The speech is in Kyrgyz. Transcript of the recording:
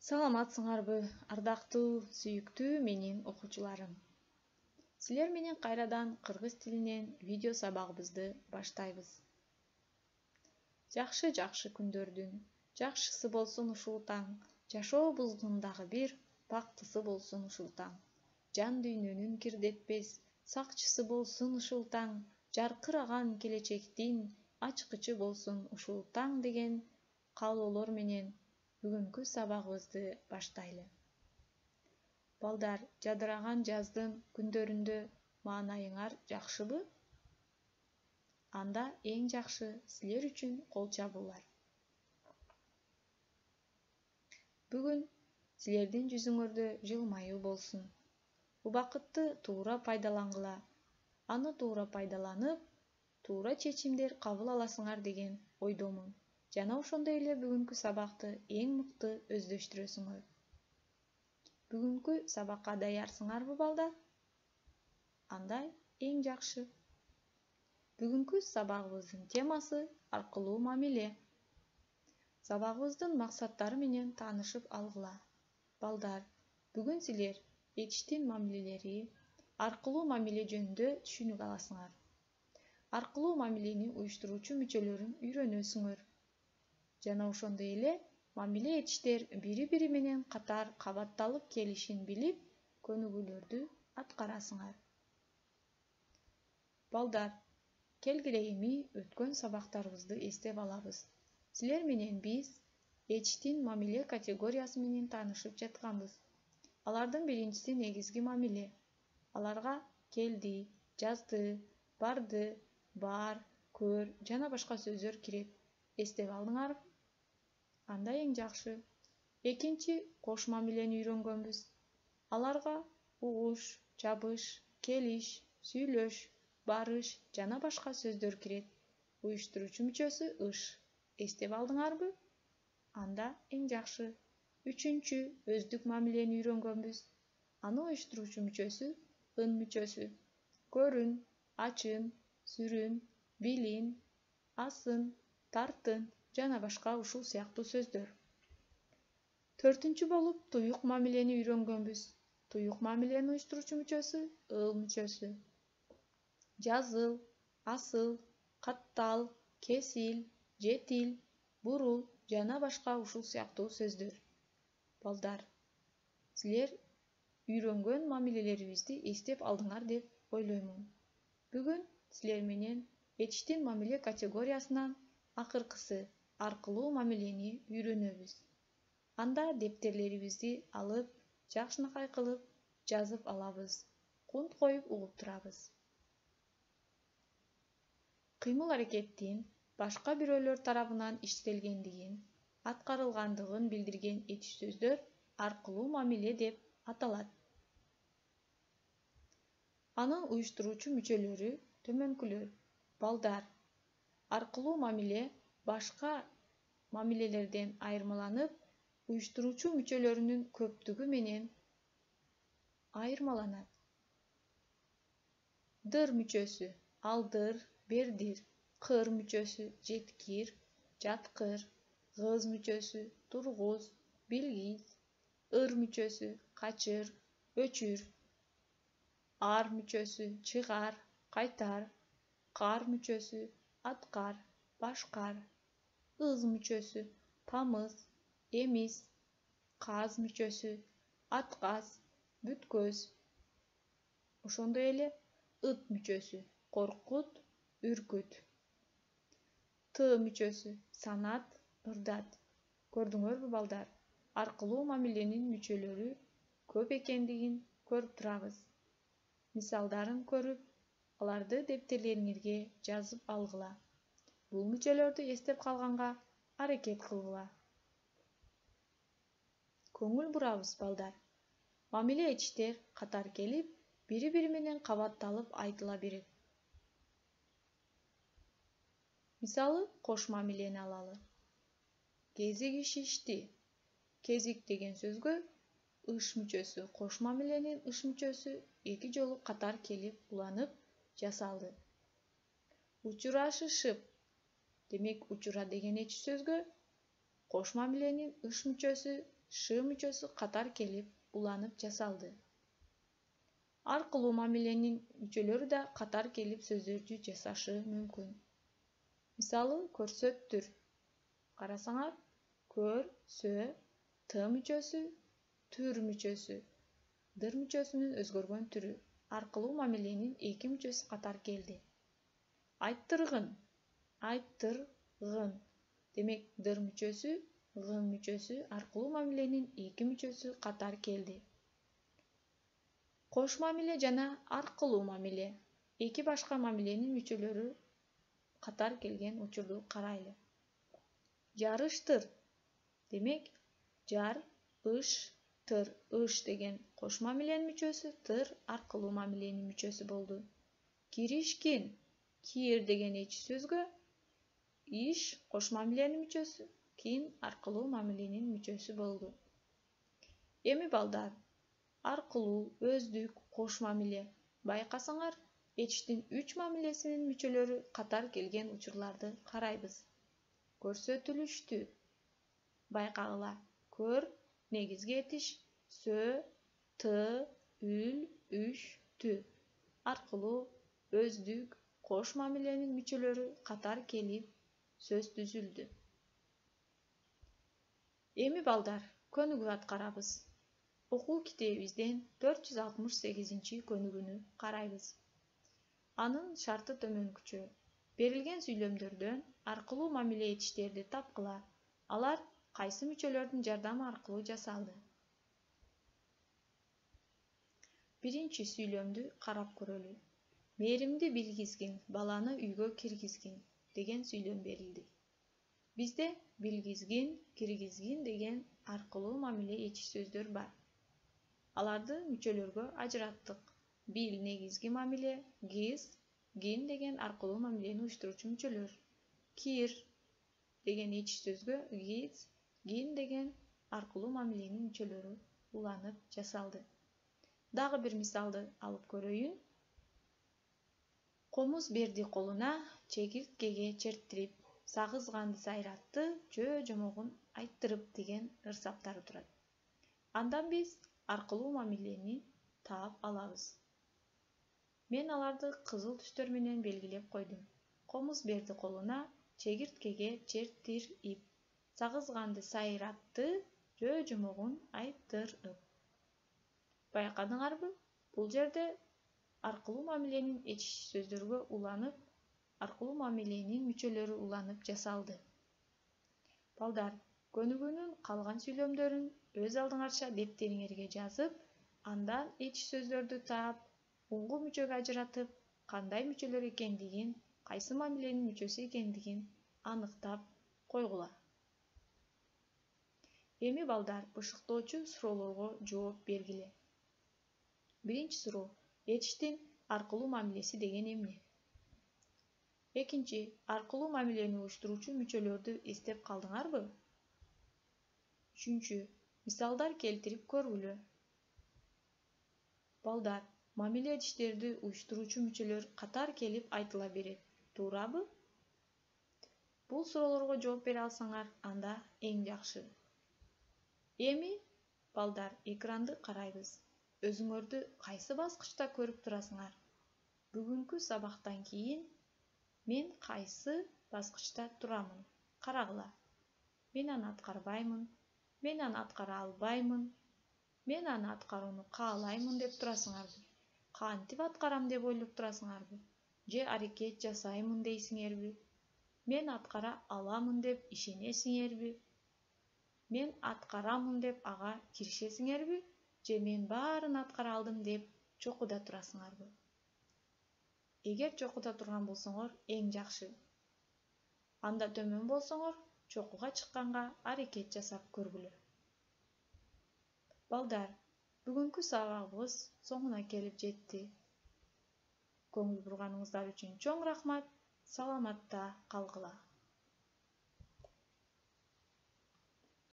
Саламатсыңарбы, ардактуу, сүйүктүү менин окуучуларым. Силер менен кайрадан кыргыз тилинен видео сабагыбызды баштайбыз. Жакшы күндөрдүн жакшысы болсун ушул таң, жашообуздун дагы бир бактысы болсун ушул таң. Жан дүйнөнүн кирдетпес сакчысы болсун ушул таң, жаркыраган келечектин ачкычы болсун ушул таң деген каалоолор менен бүгүнкү сабагыбызды баштайлы. Балдар, жадыраган жаздын күндөрүндө маанайыңар жакшыбы? Анда эң жакшы силер үчүн кол чабуулар. Бүгүн силердин жүзүңөрдө жылмаюу болсун. Убакытты туура пайдалангыла. Аны туура пайдаланып, туура чечимдер кабыл аласыңар деген ойдомун. Жана ошондой эле бүгүнкү сабакты эң мыкты өздөштүрөсүңөр. Бүгүнкү сабакка даярсыңарбы, балдар? Андай эң жакшы. Бүгүнкү сабагыбыздын темасы аркылуу мамиле. Сабагыбыздын максаттары менен таанышып алгыла. Балдар, бүгүн силер этиштин мамилелери, аркылуу мамиле жөнүндө түшүнүк аласыңар. Аркылуу мамилени уюштуруучу мүчөлөрүн үйрөнөсүңөр. Жана ошондой эле мамиле этиштер бири-бири менен катар кабатталып келишин билип, көнүгүүлөрдү аткарасыңар. Балдар, келгиле эми өткөн сабактарыбызды эстеп алабыз. Силер менен биз этиштин мамиле категориясы менен таанышып жатканбыз. Алардын биринчиси негизги мамиле. Аларга келди, жазды, барды, бар, көр жана башка сөздөр кирет. Эстеп алдыңарбы? Анда эң жакшы. Экинчи кош мамилени үйрөнгөнбүз. Аларга угуш, чабыш, келиш, сүйлөш, барыш жана башка сөздөр кирет. Уюштуруучу мүчөсү ыш. Эстеп алдыңарбы? Анда эң жакшы. Үчүнчү өздүк мамилени үйрөнгөнбүз. Аны уюштуруучу мүчөсү ын мүчөсү. Көрүн, ачын, сүрүн, билин, асын, тартын жана башка ушул сыяктуу сөздөр. Төртүнчү болуп туюк мамилени үйрөнгөнбүз. Туюк мамилени уюштуруучу мүчөсү ыл мүчөсү. Жазыл, асыл, каттал, кесил, жетил, бурул жана башка ушул сыяктуу сөздөр. Балдар, силер үйрөнгөн мамилелерибизди эстеп алдыңар деп ойлоймун. Бүгүн силер менен этиштин мамиле категориясынан акыркысы аркылуу мамилени үйрөнөбүз. Анда дептерлерибизди алып, жакшынакай кылып жазып алабыз. Кунт коюп угуп турабыз. Кыймыл-аракеттин башка бирөөлөр тарабынан иштелгендигин, аткарылгандыгын билдирген этиш сөздөр аркылуу мамиле деп аталат. Анын уюштуруучу мүчөлөрү төмөнкүлөр. Балдар, аркылуу мамиле башка мамилелерден айырмаланып, уюштуруучу мүчөлөрүнүн көптүгү менен айырмаланат. Дыр мүчөсү алдыр, бердир, кыр мүчөсү жеткир, жаткыр, кыз мүчөсү тургуз, билгиз, ыр мүчөсү качыр, өчүр, ар мүчөсү чыгар, кайтар, кар мүчөсү аткар, башкар, ыз мүчөсү тамыз, эмиз, каз мүчөсү атказ, бүткөз. Ошондой эле ыт мүчөсү коркут, үркүт. Т мүчөсү санат, ырдат. Көрдүңөрбү, балдар? Аркылуу мамиленин мүчөлөрү көп экендигин көрүп турабыз. Мисалдарын көрүп, аларды дептерлериңерге жазып алгыла. Бул мүчөлөрдү эстеп калганга аракет кылгыла. Көңүл бурабыз, балдар. Мамиле этиштер катар келип, бири-бири менен кабатталып айтыла берет. Мисалы, кош мамилени алалы. Кезиги шишти. Кезик деген сөзгө ыш мүчөсү кош мамиленин ыш мүчөсү эки жолу катар келип уланып жасалды. Учурашышып. Демек, учура деген этиш сөзгө кош мамиленин ыш мүчөсү ш мүчөсү катар келип, уланып жасалды. Аркылуу мамиленин мүчөлөрү да катар келип сөздөрдү жасашы мүмкүн. Мисалы, көрсөттүр. Карасаңар, көр, сө, т мүчөсү, түр мүчөсү, дыр мүчөсүнүн өзгөргөн түрү. Аркылуу мамиленин эки мүчөсү катар келди. Айттыргын, айттыргын. Демек, дыр мүчөсү, гын мүчөсү, аркылуу мамиленин эки мүчөсү катар келди. Кош мамиле жана аркылуу мамиле. Эки башка мамиленин мүчөлөрү катар келген учурду карайлы. Жарыштыр. Демек, жар, тыр, деген кош мамиленин мүчөсү, тыр аркылуу мамиленин мүчөсү болду. Киришкин, кир деген эч сөзгө, иш кош мамиленин мүчөсү, кин аркылуу мамиленин мүчөсү болду. Эми балдар, аркылуу, өздүк, кош мамиле. Байкасаңар, эчтин 3 мамилесинин мүчөлөрү катар келген учурларды карайбыз. Көрсөтүлүштү. Байкагыла, көр, негизги этиш, сө, т, үл, үш, тü. Аркылуу, өздүк, кош мамиленин мүчөлөрү катар келип, сөз түзүлдү. Эми балдар, көнүгүү аткарабыз. Окуу китебибизден 468 көнүгүүнү карайбыз. Анын шарты төмөнкүчө. Берилген сүйлөмдөрдөн аркылуу мамиле этиштерди тапкыла. Алар кайсы мүчөлөрдүн жардамы аркылуу жасалды? Биринчи сүйлөмдү карап көрөлү. Мээримди билгизгин, баланы үйгө киргизгин деген сүйлөм берилди. Бизде билгизгин, киргизгин деген аркылуу мамиле этиш сөздөр бар. Аларды мүчөлөргө ажыраттык. Бил негизги мамиле, гиз, гин деген аркылуу мамилени уюштуруучу мүчөлөр. Кир деген этиш сөзгө гиз, гин деген аркылуу мамиленин мүчөлөрү уланып жасалды. Дагы бир мисалды алып көрөйүн. Комуз берди колуна, чегирткеге черттирип, сагызганды сайратты, жөө-жомогун айттырып деген ырсаптары турат. Андан биз аркылуу мамилени таап алабыз. Мен аларды кызыл түстөр менен белгилеп койдум. Комуз берди колуна, чегирткеге черттирип, сагызганды сайратты, жөө-жомогун айттырып. Байкадыңарбы? Бул жерде аркылуу мамиленин этиш сөздөргө уланып, аркылуу мамиленин мүчөлөрү уланып жасалды. Балдар, көнүгүүнүн калган сүйлөмдөрүн өз алдыңарча дептериңерге жазып, андан этиш сөздөрдү таап, уңгу мүчөгө ажыратып, кандай мүчөлөр экендигин, кайсы мамиленин мүчөсү экендигин аныктап койгула. Эми балдар, бышыктоочу суроолорго жооп бергиле. Биринчи суроо. Этиштин аркылуу мамилеси деген эмне? Экинчи. Аркылуу мамилени уюштуруучу мүчөлөрдү эстеп калдыңарбы? Үчүнчү. Мисалдар келтирип көргүлө. Балдар, мамиле этиштерди уюштуруучу мүчөлөр катар келип айтыла берет, туурабы? Бул суроолорго жооп бере алсаңар, анда эң жакшы. Эми балдар, экранды карайбыз. Өзүңөрдү кайсы баскычта көрүп турасыңар? Бүгүнкү сабактан кийин мен кайсы баскычта турамын? Карагыла. Мен аны аткарбаймын, мен аны аткара албаймын, мен аны аткарууну каалаймын деп турасыңарбы? Кантип аткарам деп ойлоп турасыңарбы? Же аракет жасаймын дейсиңерби? Мен аткара аламын деп ишенесиңерби? Мен аткарамын деп ага киришесиңерби? Же мен баарын аткара алдым деп чокуда турасыңарбы? Эгер чокуда турган болсоңор, эң жакшы. Анда төмөн болсоңор, чокуга чыкканга аракет жасап көргүлө. Балдар, бүгүнкү сабагыбыз соңуна келип жетти. Көңүл бурганыңыздар үчүн чоң рахмат. Саламатта калгыла.